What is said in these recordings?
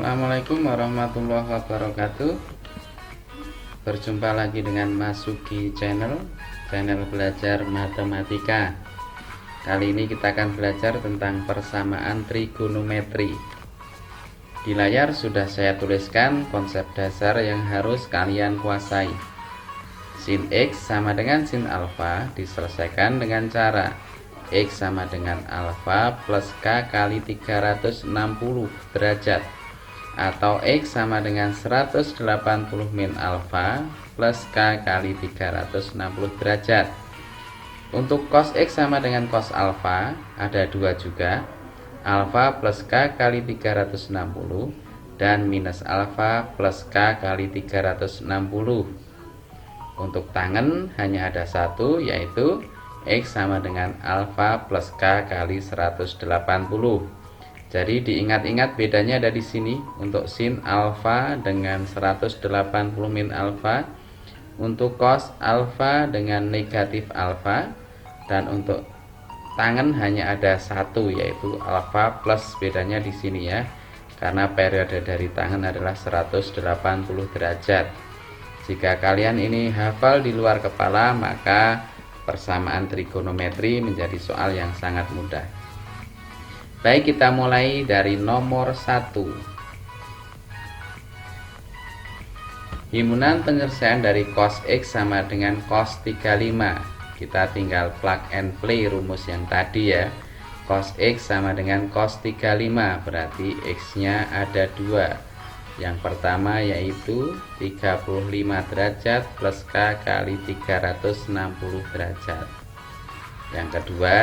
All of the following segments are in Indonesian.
Assalamualaikum warahmatullahi wabarakatuh. Berjumpa lagi dengan Mas Sugi channel belajar matematika. Kali ini kita akan belajar tentang persamaan trigonometri. Di layar sudah saya tuliskan konsep dasar yang harus kalian kuasai. Sin X sama dengan sin alfa diselesaikan dengan cara X sama dengan alfa plus K kali 360 derajat, atau X sama dengan 180 min alfa plus K kali 360 derajat. Untuk cos X sama dengan cos alfa ada dua juga, alfa plus K kali 360 dan minus alfa plus K kali 360. Untuk tangen hanya ada satu, yaitu X sama dengan alfa plus K kali 180. Jadi diingat-ingat bedanya ada di sini. Untuk sin alfa dengan 180 min alfa, untuk cos alfa dengan negatif alfa, dan untuk tangen hanya ada satu, yaitu alfa plus, bedanya di sini ya, karena periode dari tangen adalah 180 derajat. Jika kalian ini hafal di luar kepala, maka persamaan trigonometri menjadi soal yang sangat mudah. Baik, kita mulai dari nomor 1. Himpunan penyelesaian dari cos X sama dengan cos 35. Kita tinggal plug and play rumus yang tadi ya. Cos X sama dengan cos 35, berarti X nya ada 2. Yang pertama yaitu 35 derajat plus K kali 360 derajat. Yang kedua,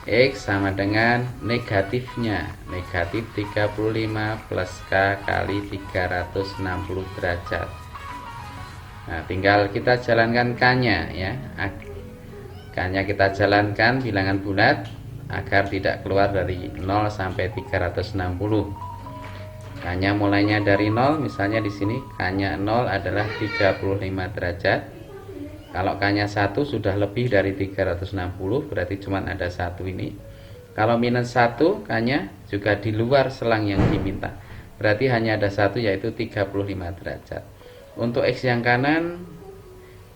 X sama dengan negatifnya, negatif 35 plus K kali 360 derajat. Nah, tinggal kita jalankan K-nya ya. K-nya kita jalankan bilangan bulat agar tidak keluar dari 0 sampai 360. K-nya mulainya dari 0, misalnya di sini K-nya 0 adalah 35 derajat. Kalau K-nya 1 sudah lebih dari 360, berarti cuma ada satu ini. Kalau minus 1, K-nya juga di luar selang yang diminta, berarti hanya ada satu, yaitu 35 derajat. Untuk X yang kanan,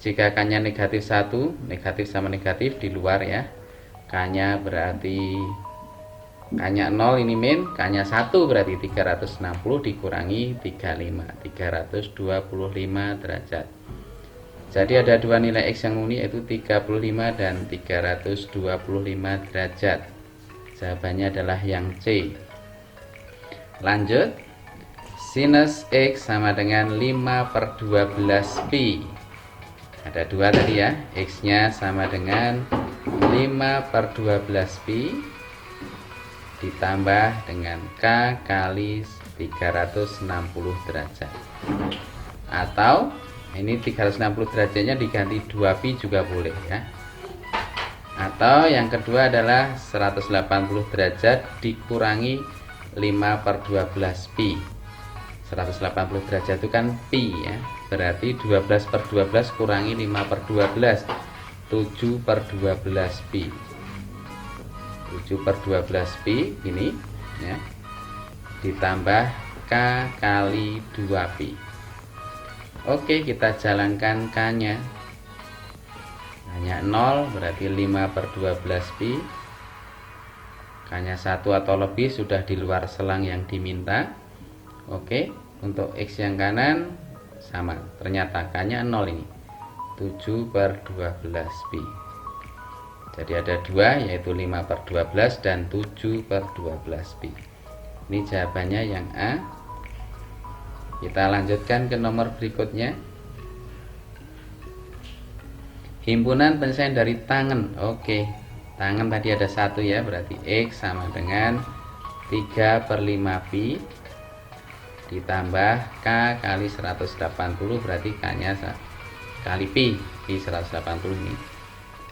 jika K-nya negatif 1, negatif sama negatif di luar ya, K-nya berarti K-nya 0 ini min, K-nya 1 berarti 360 dikurangi 35, 325 derajat. Jadi ada dua nilai X yang unik, yaitu 35 dan 325 derajat. Jawabannya adalah yang C. Lanjut, sinus X sama dengan 5/12 pi. Ada dua tadi ya, X nya sama dengan 5/12 pi ditambah dengan K kali 360 derajat. Atau ini 360 derajatnya diganti 2pi juga boleh ya. Atau yang kedua adalah 180 derajat dikurangi 5/12 pi. 180 derajat itu kan pi ya, berarti 12/12 kurangi 5/12, 7/12 pi. 7/12 pi ini ya, ditambah K kali 2pi. Oke, kita jalankan K nya hanya 0, berarti 5/12 pi. K nya 1 atau lebih sudah di luar selang yang diminta. Oke, untuk X yang kanan sama, ternyata K nya 0 ini, 7/12 pi. Jadi ada dua, yaitu 5/12 dan 7/12 pi. Ini jawabannya yang A. Kita lanjutkan ke nomor berikutnya. Himpunan penyelesaian dari tangen. Oke, tangen tadi ada satu ya, berarti X sama dengan 3/5 pi ditambah K kali 180, berarti K nya kali pi 180 ini.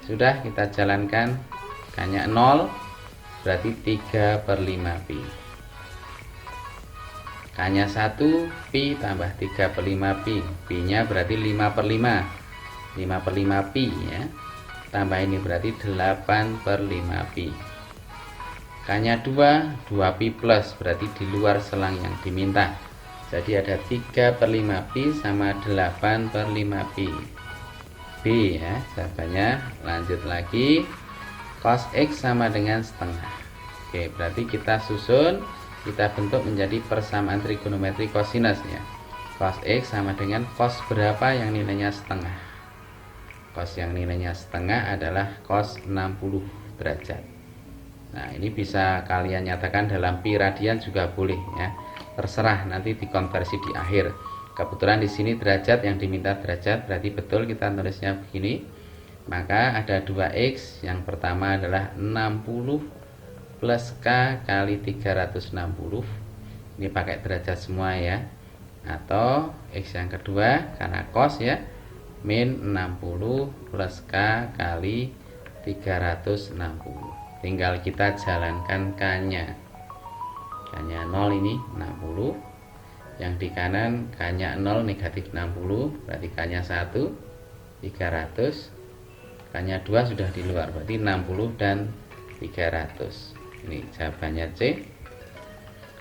Sudah, kita jalankan. K-nya 0 berarti 3/5 pi. K-nya 1 pi tambah 3/5 pi. Pi nya berarti 5/5. 5/5 pi ya. Tambah ini berarti 8/5 pi. K-nya 2, 2pi plus, berarti di luar selang yang diminta. Jadi ada 3/5pi sama 8/5pi. B ya jawabannya. Lanjut lagi, cos X sama dengan setengah. Oke, berarti kita susun, kita bentuk menjadi persamaan trigonometri kosinus ya. Cos X sama dengan cos berapa yang nilainya setengah. Cos yang nilainya setengah adalah cos 60 derajat. Nah, ini bisa kalian nyatakan dalam pi radian juga boleh ya. Terserah, nanti dikonversi di akhir. Kebetulan di sini derajat yang diminta derajat, berarti betul kita tulisnya begini. Maka ada 2x, yang pertama adalah 60 plus K kali 360. Ini pakai derajat semua ya. Atau X yang kedua karena cos ya, min 60 plus K kali 360. Tinggal kita jalankan K-nya. K-nya 0 ini 60. Yang di kanan K-nya 0 negatif 60, berarti K-nya 1 300. K-nya 2 sudah di luar, berarti 60 dan 300. Ini jawabannya C.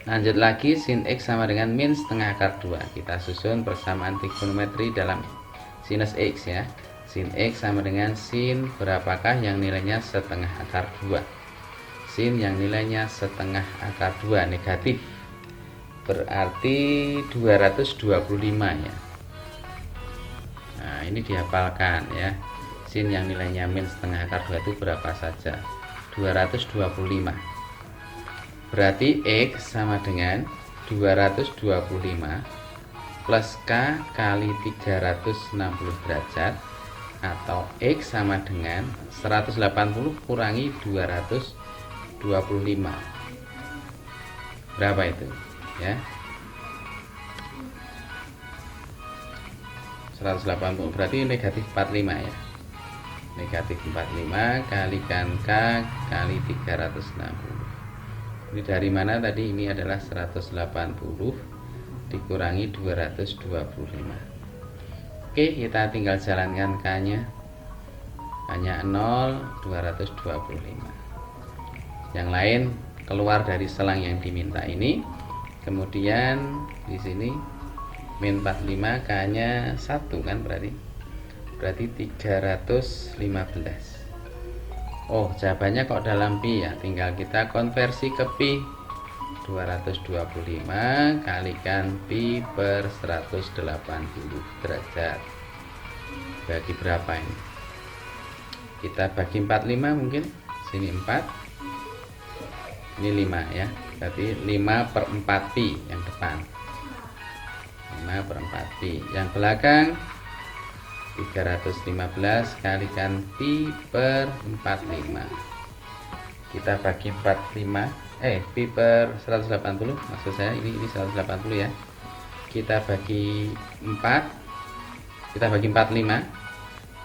Lanjut lagi, sin X sama dengan min setengah akar 2. Kita susun persamaan trigonometri dalam sinus X ya. Sin X sama dengan sin berapakah yang nilainya setengah akar 2. Sin yang nilainya setengah akar 2 negatif, berarti 225 ya. Nah, ini dihafalkan ya. Sin yang nilainya min setengah akar 2 itu berapa saja? 225. Berarti X sama dengan 225 plus K kali 360 derajat, atau X sama dengan 180 kurangi 225. Berapa itu ya? 180 berarti negatif 45 ya. Negatif 45 kalikan K kali 360. Ini dari mana tadi? Ini adalah 180 dikurangi 225. Oke, kita tinggal jalankan K-nya. K-nya 0, 225. Yang lain keluar dari selang yang diminta ini. Kemudian di sini min 45, K-nya 1 kan, berarti 315. Oh, jawabannya kok dalam pi ya. Tinggal kita konversi ke pi. 225 kalikan pi per 180 derajat. Bagi berapa ini? Kita bagi 45 mungkin. Sini 4. Ini 5 ya. Berarti 5/4 pi yang depan. 5/4 pi. Yang belakang 315 kalikan pi per 45. Kita bagi 45. Pi per 180, maksud saya ini 180 ya. Kita bagi 4. Kita bagi 45.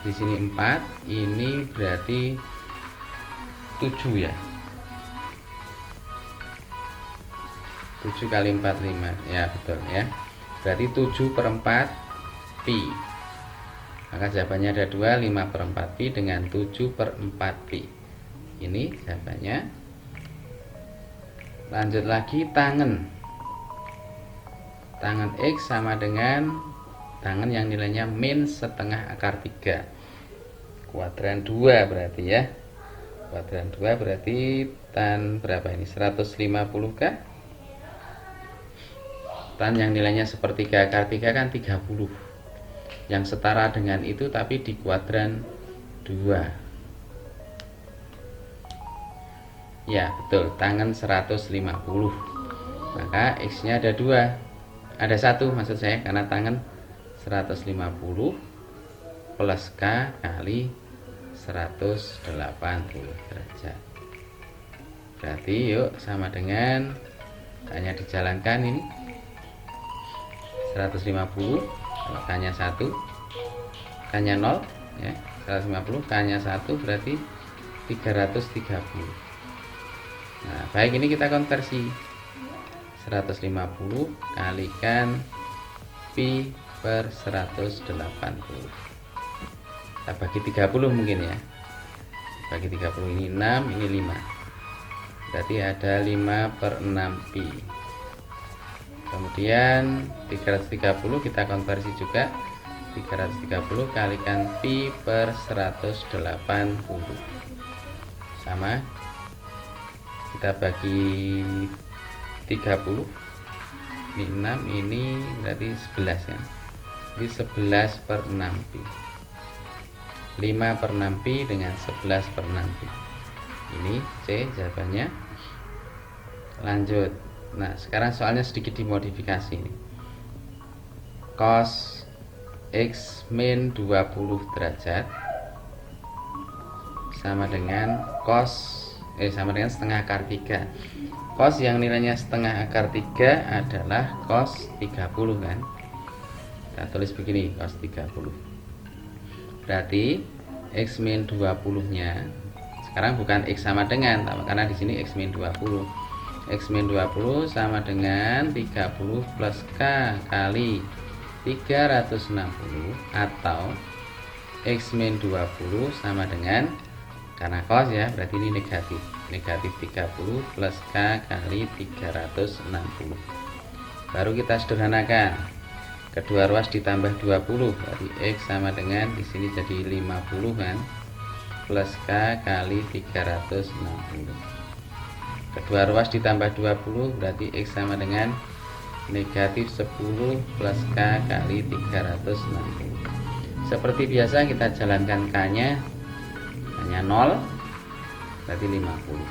Di sini 4, ini berarti 7 ya. 7 kali 45. Ya, betul ya. Berarti 7/4 pi. Maka jawabannya ada 2, 5/4 pi dengan 7/4 pi. Ini jawabannya. Lanjut lagi, tangen X sama dengan tangen yang nilainya min setengah akar 3. Kuadran 2 berarti ya. Kuadran 2 berarti tan berapa ini? 150 kah? Tan yang nilainya sepertiga akar 3 kan 30. Yang setara dengan itu tapi di kuadran 2. Ya betul, tangen 150. Maka X nya ada 2. Ada 1 maksud saya, karena tangen 150 plus K kali 180 derajat. Berarti yuk sama dengan hanya dijalankan ini 150. Kalau K nya 1, K nya 0 ya. 150 K nya 1 berarti 330. Nah, baik, ini kita konversi 150 kalikan pi per 180. Kita bagi 30 mungkin ya. Bagi 30, ini 6, ini 5. berarti ada 5/6 pi. Kemudian 330 kita konversi juga, 330 kalikan pi per 180 sama, kita bagi 30, ini 6, ini berarti 11 ya, jadi 11/6 pi. 5/6 pi dengan 11/6 pi, ini C jawabannya. Lanjut. Nah, sekarang soalnya sedikit dimodifikasi nih. Cos X min 20 derajat sama dengan sama dengan setengah akar 3. Cos yang nilainya setengah akar 3 adalah cos 30 kan. Kita tulis begini, cos 30. Berarti X min 20 nya sekarang bukan X sama dengan, karena di sini X min 20. X min 20 sama dengan 30 plus K kali 360, atau X min 20 sama dengan, karena cos ya, berarti ini negatif 30 plus K kali 360. Baru kita sederhanakan, kedua ruas ditambah 20, berarti X sama dengan, di sini jadi 50 kan, plus K kali 360. Kedua ruas ditambah 20, berarti X sama dengan negatif 10 plus K kali 360. Seperti biasa kita jalankan K-nya, hanya 0, berarti 50.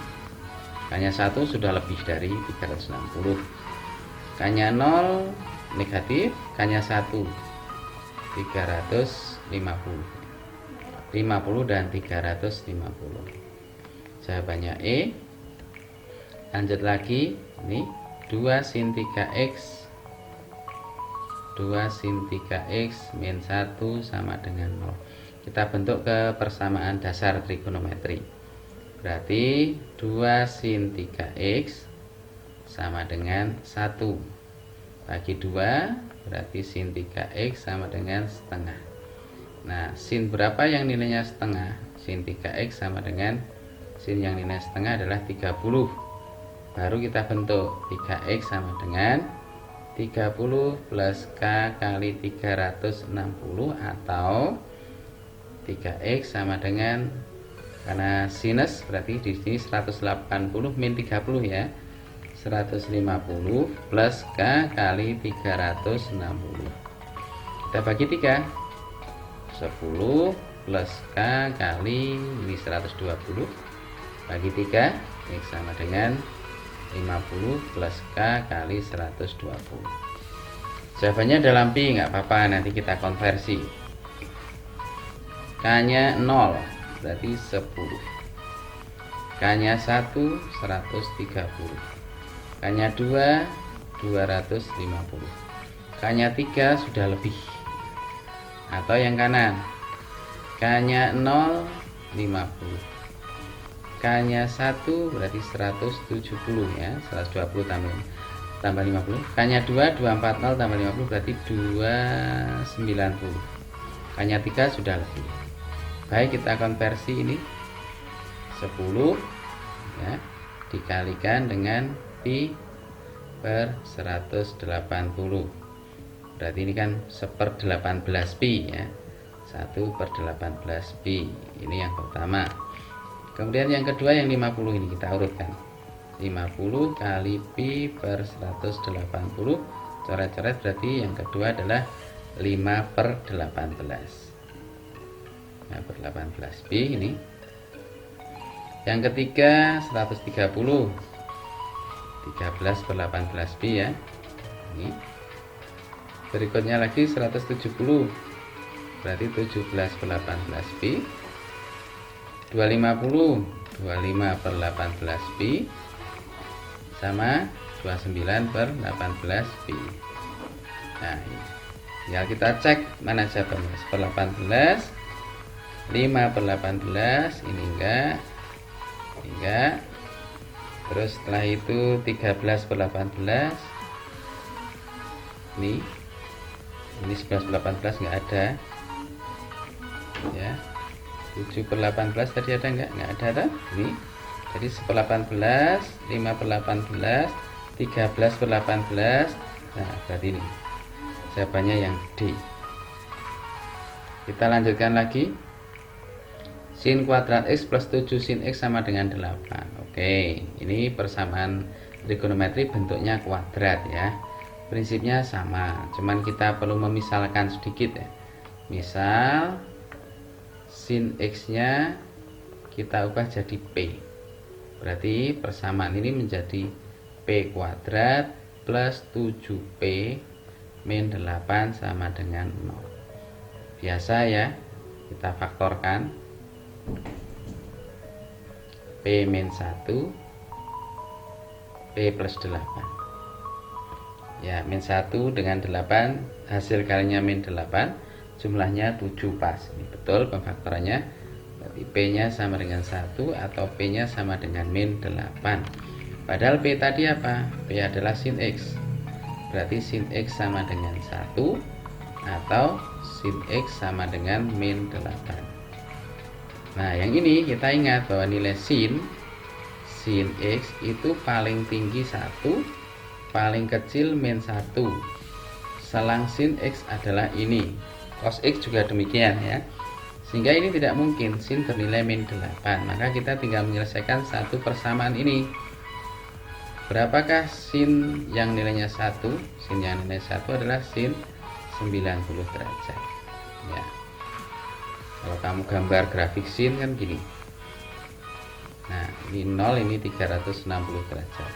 K-nya 1 sudah lebih dari 360. K-nya 0 negatif, K-nya 1 350. 50 dan 350. Jawabannya E. Lanjut lagi, ini 2 sin 3x 2 sin 3x min 1 sama dengan 0. Kita bentuk ke persamaan dasar trigonometri. Berarti 2 sin 3x sama dengan 1 bagi 2, berarti sin 3x sama dengan setengah. Nah, sin berapa yang nilainya setengah? Sin 3x sama dengan, sin yang nilainya setengah adalah 30. Baru kita bentuk 3x sama dengan 30 plus K kali 360, atau 3x sama dengan, karena sinus berarti di sini 180 min 30 ya, 150 plus K kali 360. Kita bagi 3, 10 plus K kali ini 120 bagi 3, X sama dengan 50 plus K kali 120. Jawabannya dalam pi, nggak apa-apa, nanti kita konversi. K nya 0 berarti 10, K nya 1 130, K nya 2 250, K nya 3 sudah lebih, atau yang kanan, K nya 0 50, K nya 1 berarti 170 ya, 120 tambah 50, K nya 2 240 tambah 50 berarti 290, K nya 3 sudah lebih. Baik, kita konversi ini 10 ya, dikalikan dengan pi per 180, berarti ini kan 1/18 pi ya, 1/18 pi. Ini yang pertama. Kemudian yang kedua yang 50 ini kita urutkan. 50 kali pi per 180, coret-coret, berarti yang kedua adalah 5/18. 5/18 pi ini. Yang ketiga 130, 13/18 pi ya. Ini. Berikutnya lagi 170, berarti 17/18 pi. 250, 25/18 pi sama 29/18 pi. Nah, ini. Ya, kita cek mana jawabannya. 1/18, 5/18, ini enggak. Terus setelah itu 13/18. Ini 11/18 enggak ada. Ya. 7/18 tadi ada enggak ada. Ini Jadi 10/18, 5/18, 13/18. Nah, berarti ini jawabannya yang D. Kita lanjutkan lagi. Sin kuadrat X plus 7 sin X sama dengan 8. Oke, ini persamaan trigonometri bentuknya kuadrat ya. Prinsipnya sama, cuman kita perlu memisalkan sedikit ya. Misal sin X nya kita ubah jadi P. Berarti persamaan ini menjadi P kuadrat plus 7P min 8 sama dengan 0. Biasa ya, kita faktorkan P min 1 P plus 8 ya, min 1 dengan 8 hasil kalinya min 8, jumlahnya 7 pas. Ini betul pemfaktorannya. Berarti P nya sama dengan 1 atau P nya sama dengan min 8. Padahal P tadi apa? P adalah sin X. Berarti sin X sama dengan 1 atau sin X sama dengan min 8. Nah, yang ini kita ingat bahwa nilai sin X itu paling tinggi 1, paling kecil min 1. Selang sin X adalah ini. Cos X juga demikian ya. Sehingga ini tidak mungkin sin bernilai min 8. Maka kita tinggal menyelesaikan satu persamaan ini. Berapakah sin yang nilainya 1? Sin yang nilai 1 adalah sin 90 derajat. Ya. Kalau kamu gambar grafik sin kan gini. Nah, ini 0, ini 360 derajat.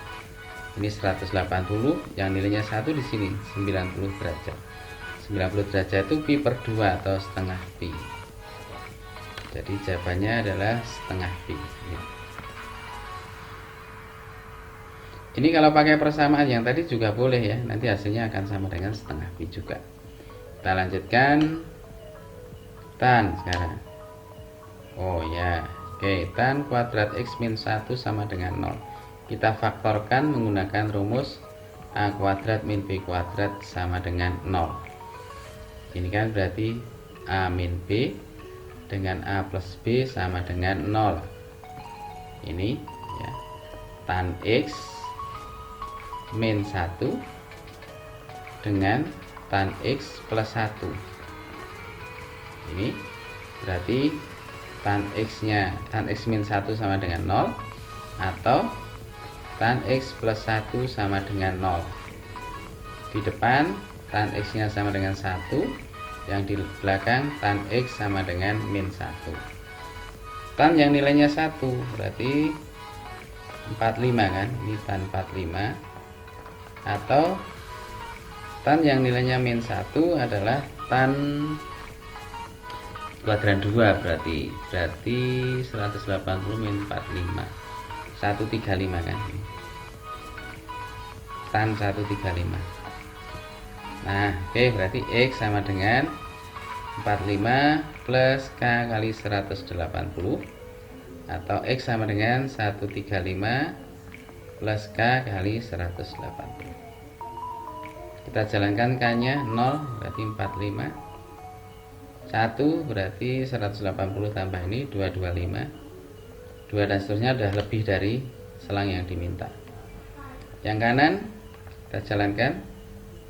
Ini 180, yang nilainya 1 di sini 90 derajat. 90 derajat itu pi per 2 atau setengah pi. Jadi jawabannya adalah setengah pi. Ini kalau pakai persamaan yang tadi juga boleh ya. Nanti hasilnya akan sama dengan setengah pi juga. Kita lanjutkan tan sekarang. Oh ya, oke, tan kuadrat X min 1 sama dengan 0. Kita faktorkan menggunakan rumus A kuadrat min B kuadrat sama dengan 0. Ini kan berarti A min B dengan A plus B sama dengan 0. Ini ya, tan X min 1 dengan tan X plus 1. Ini berarti tan X nya, tan X min 1 sama dengan 0 atau tan X plus 1 sama dengan 0. Di depan tan X nya sama dengan 1, yang di belakang tan X sama dengan min 1. Tan yang nilainya 1 berarti 45 kan, ini tan 45. Atau tan yang nilainya min 1 adalah tan kuadran 2, berarti 180 min 45 135 kan, tan 135. Nah, oke, berarti X sama dengan 45 plus K kali 180 atau X sama dengan 135 plus K kali 180. Kita jalankan K nya 0 berarti 45, 1 berarti 180 tambah ini 225, 2 dan seterusnya sudah lebih dari selang yang diminta. Yang kanan kita jalankan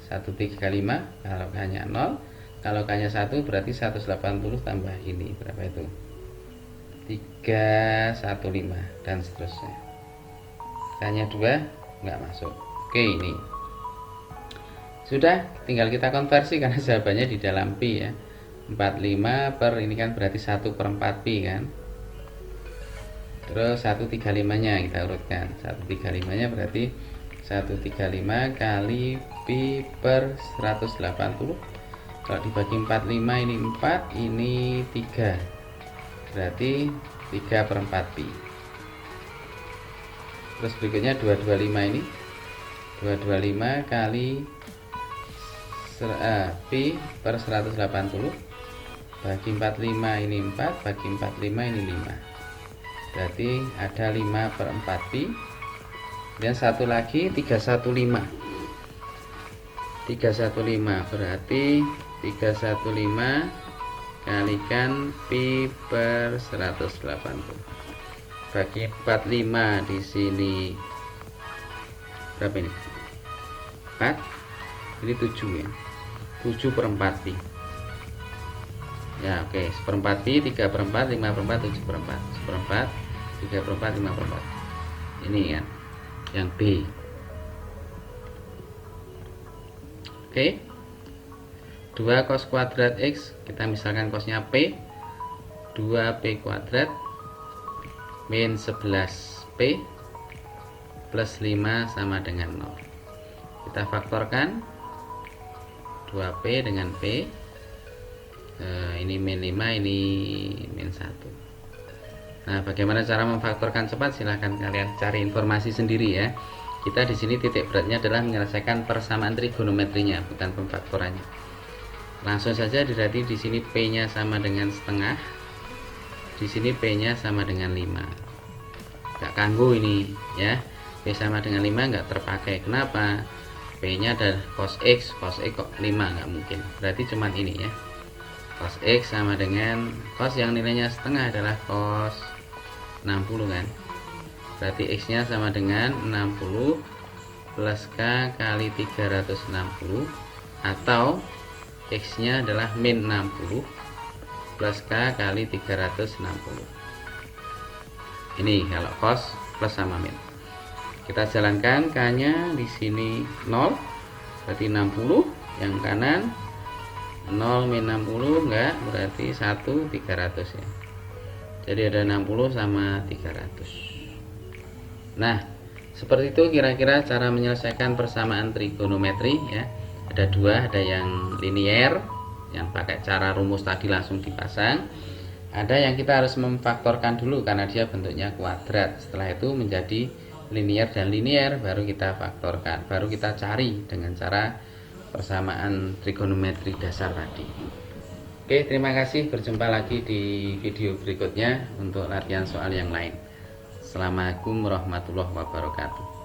135, kalau K nya 0, kalau K nya 1 berarti 180 tambah ini berapa itu? 315 dan seterusnya. K nya 2 nggak masuk. Oke, ini sudah, tinggal kita konversi karena jawabannya di dalam pi ya. 45 per ini kan berarti 1/4 pi kan. Terus 135 nya kita urutkan. 135 nya berarti 135 kali pi per 180. Kalau dibagi 45 ini 4, ini 3. Berarti 3/4 pi. Terus berikutnya 225 ini. 225 kali pi per 180 bagi 45 ini 4, bagi 45 ini 5. Berarti ada 5/4 pi. Dan satu lagi 315. 315 berarti 315 kalikan pi per 180. bagi 45 di sini berapa ini? 4, ini 7 ya, 7 per 4 pi ya. Oke, 1/4 pi, 3 per 4, 5 per 4, 7 per 4, 1/4, 3 per 4, 5 per 4. Ini kan yang B. Oke, 2 cos kuadrat X, kita misalkan cosnya P, 2P kuadrat min 11P plus 5 sama dengan 0. Kita faktorkan 2P dengan P, ini min 5, ini min 1. Nah, bagaimana cara memfaktorkan cepat? Silahkan kalian cari informasi sendiri ya. Kita di sini titik beratnya adalah menyelesaikan persamaan trigonometrinya, bukan pemfaktorannya. Langsung saja berarti di sini P-nya sama dengan setengah, di sini P-nya sama dengan 5. Gak kanggo ini ya. P sama dengan 5 nggak terpakai. Kenapa? P-nya adalah cos X kok 5 nggak mungkin. Berarti cuman ini ya. Cos X sama dengan cos yang nilainya setengah adalah cos 60 kan. Berarti X-nya sama dengan 60 plus K kali 360, atau X-nya adalah min 60 plus K kali 360. Ini kalau cos plus sama min. Kita jalankan K-nya di sini 0, berarti 60, yang kanan 0 min 60 enggak, berarti 1 300 ya. Jadi ada 60 sama 300. Nah, seperti itu kira-kira cara menyelesaikan persamaan trigonometri ya. Ada dua, ada yang linier yang pakai cara rumus tadi langsung dipasang. Ada yang kita harus memfaktorkan dulu karena dia bentuknya kuadrat. Setelah itu menjadi linier dan linier baru kita faktorkan, baru kita cari dengan cara persamaan trigonometri dasar tadi. Oke, terima kasih. Berjumpa lagi di video berikutnya untuk latihan soal yang lain. Assalamualaikum warahmatullahi wabarakatuh.